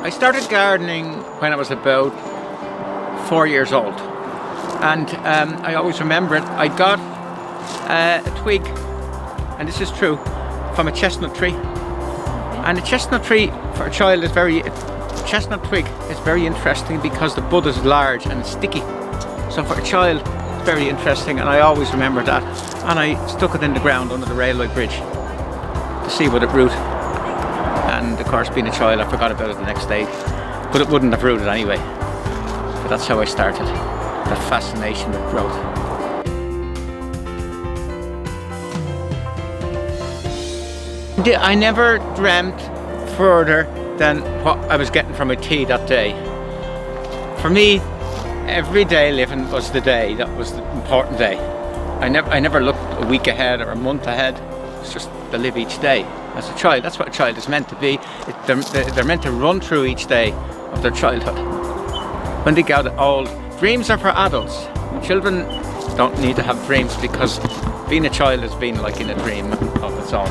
I started gardening when I was about 4 years old, and I always remember it. I got a twig, and this is true, from a chestnut tree. And a chestnut tree for a child is chestnut twig is very interesting because the bud is large and sticky. So for a child, it's very interesting, and I always remember that. And I stuck it in the ground under the railway bridge to see would it root. And of course, being a child, I forgot about it the next day, but it wouldn't have rooted anyway. But that's how I started, that fascination with growth. I never dreamt further than what I was getting from my tea that day. For me, every day living was the day, that was the important day. I never looked a week ahead or a month ahead. It's just to live each day. As a child, that's what a child is meant to be. They're meant to run through each day of their childhood. When they get old, dreams are for adults. Children don't need to have dreams, because being a child has been like in a dream of its own.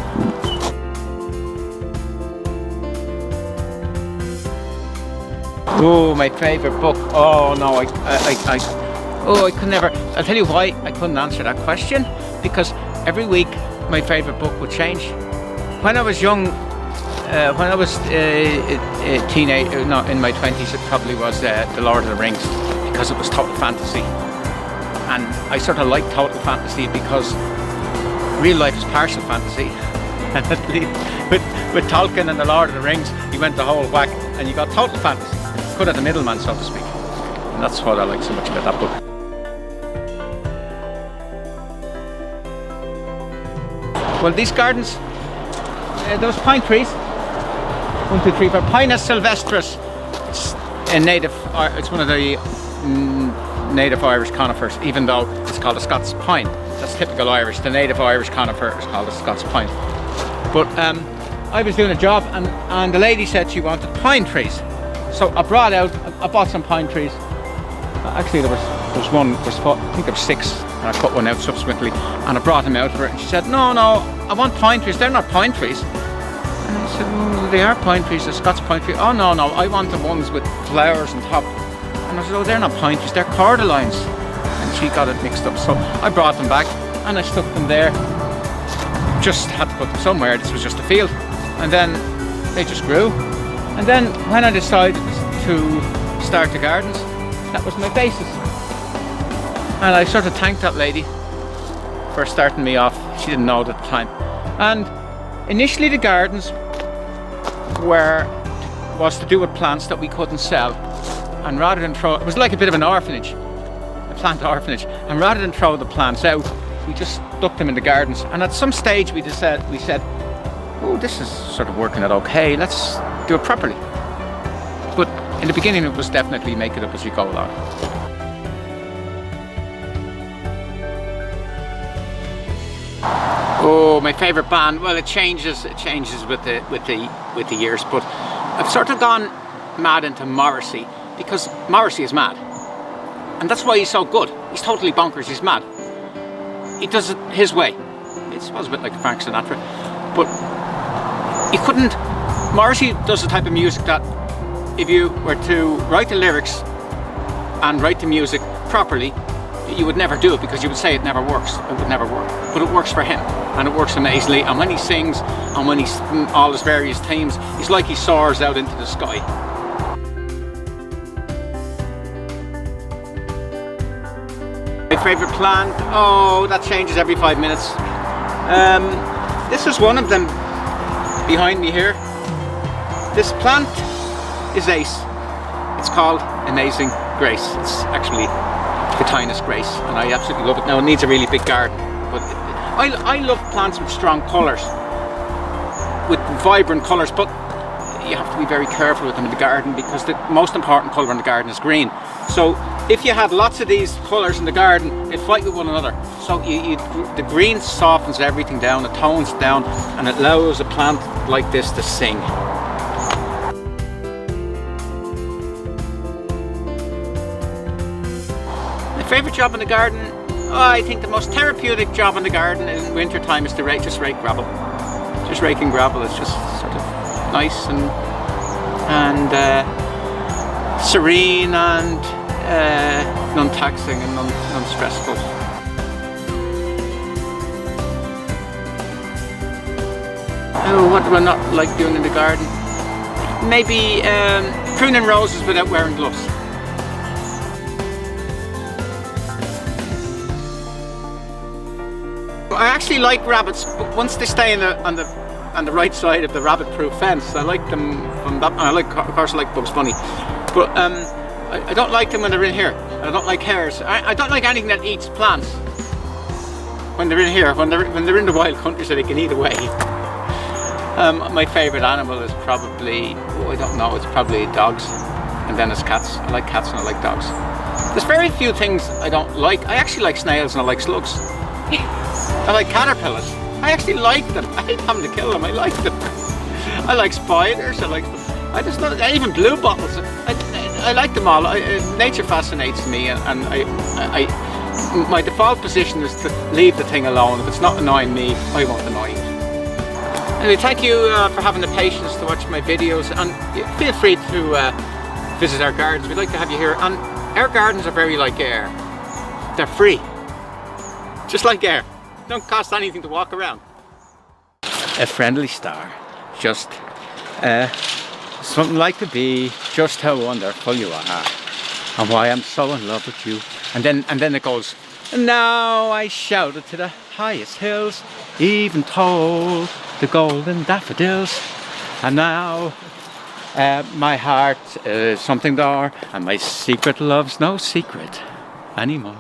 Oh, my favourite book. Oh no, I could never. I'll tell you why I couldn't answer that question, because every week my favourite book would change. When I was young, when I was a teenager, not in my 20s, it probably was The Lord of the Rings, because it was total fantasy. And I sort of liked total fantasy because real life is partial fantasy. And with Tolkien and The Lord of the Rings, you went the whole whack and you got total fantasy. Cut out the middleman, so to speak. And that's what I like so much about that book. Well, these gardens, those pine trees, 1, 2, 3, 4, Pinus sylvestris. It's a native. It's one of the native Irish conifers, even though it's called a Scots pine. That's typical Irish. The native Irish conifer is called a Scots pine. But I was doing a job, and the lady said she wanted pine trees. So I bought some pine trees. Actually, there was one. I think there were 6, and I cut one out subsequently, and I brought them out to her, and she said, "No, I want pine trees. They're not pine trees." And I said, "Well, they are pine trees. They're Scots pine trees." "Oh no, I want the ones with flowers on top." And I said, "Oh, they're not pine trees. They're cordylines." And she got it mixed up. So I brought them back, and I stuck them there. Just had to put them somewhere. This was just a field, and then they just grew. And then when I decided to start the gardens, that was my basis. And I sort of thanked that lady for starting me off. She didn't know it at the time. And initially the gardens was to do with plants that we couldn't sell. And rather than it was like a bit of an orphanage, a plant orphanage. And rather than throw the plants out, we just stuck them in the gardens. And at some stage we said, "Oh, this is sort of working out okay. Let's do it properly." But in the beginning, it was definitely make it up as you go along. Oh, my favourite band. Well, it changes with the years. But I've sort of gone mad into Morrissey, because Morrissey is mad, and that's why he's so good. He's totally bonkers. He's mad. He does it his way. It's a bit like Frank Sinatra, but you couldn't. Morrissey does the type of music that if you were to write the lyrics and write the music properly, you would never do it, because you would say it never works. It would never work. But it works for him, and it works amazingly. And when he sings, and when he's all his various themes, it's like he soars out into the sky. My favourite plant? Oh, that changes every 5 minutes. This is one of them behind me here. This plant is Ace. It's called Amazing Grace. It's actually Catinus Grace, and I absolutely love it. Now, it needs a really big garden, but I love plants with strong colours, with vibrant colours, but you have to be very careful with them in the garden, because the most important colour in the garden is green. So if you had lots of these colours in the garden, they'd fight with one another. So the green softens everything down, it tones it down, and it allows a plant like this to sing. My favourite job in the garden? Oh, I think the most therapeutic job in the garden in winter time is to just rake gravel. Just raking gravel is just sort of nice, and and serene and non-taxing and non-stressful. Oh, what do I not like doing in the garden? Maybe pruning roses without wearing gloves. I actually like rabbits, but once they stay on the right side of the rabbit-proof fence, I like them from that. And of course, I like Bugs Bunny, but I don't like them when they're in here. I don't like hares. I don't like anything that eats plants when they're in here. When they're in the wild country, so they can eat away. My favourite animal is probably, oh, I don't know, it's probably dogs, and then it's cats. I like cats and I like dogs. There's very few things I don't like. I actually like snails and I like slugs. I like caterpillars. I actually like them. I hate having to kill them. I like them. I like spiders. I like them. I just love, even blue bottles. I like them all. Nature fascinates me, and my default position is to leave the thing alone. If it's not annoying me, I won't annoy it. Anyway, thank you for having the patience to watch my videos, and feel free to visit our gardens. We'd like to have you here, and our gardens are very like air. They're free, just like air. Don't cost anything to walk around. A friendly star, just something like to be, just how wonderful you are, and why I'm so in love with you. And then it goes, and now I shouted to the highest hills, even told the golden daffodils, and now my heart is something there, and my secret love's no secret anymore.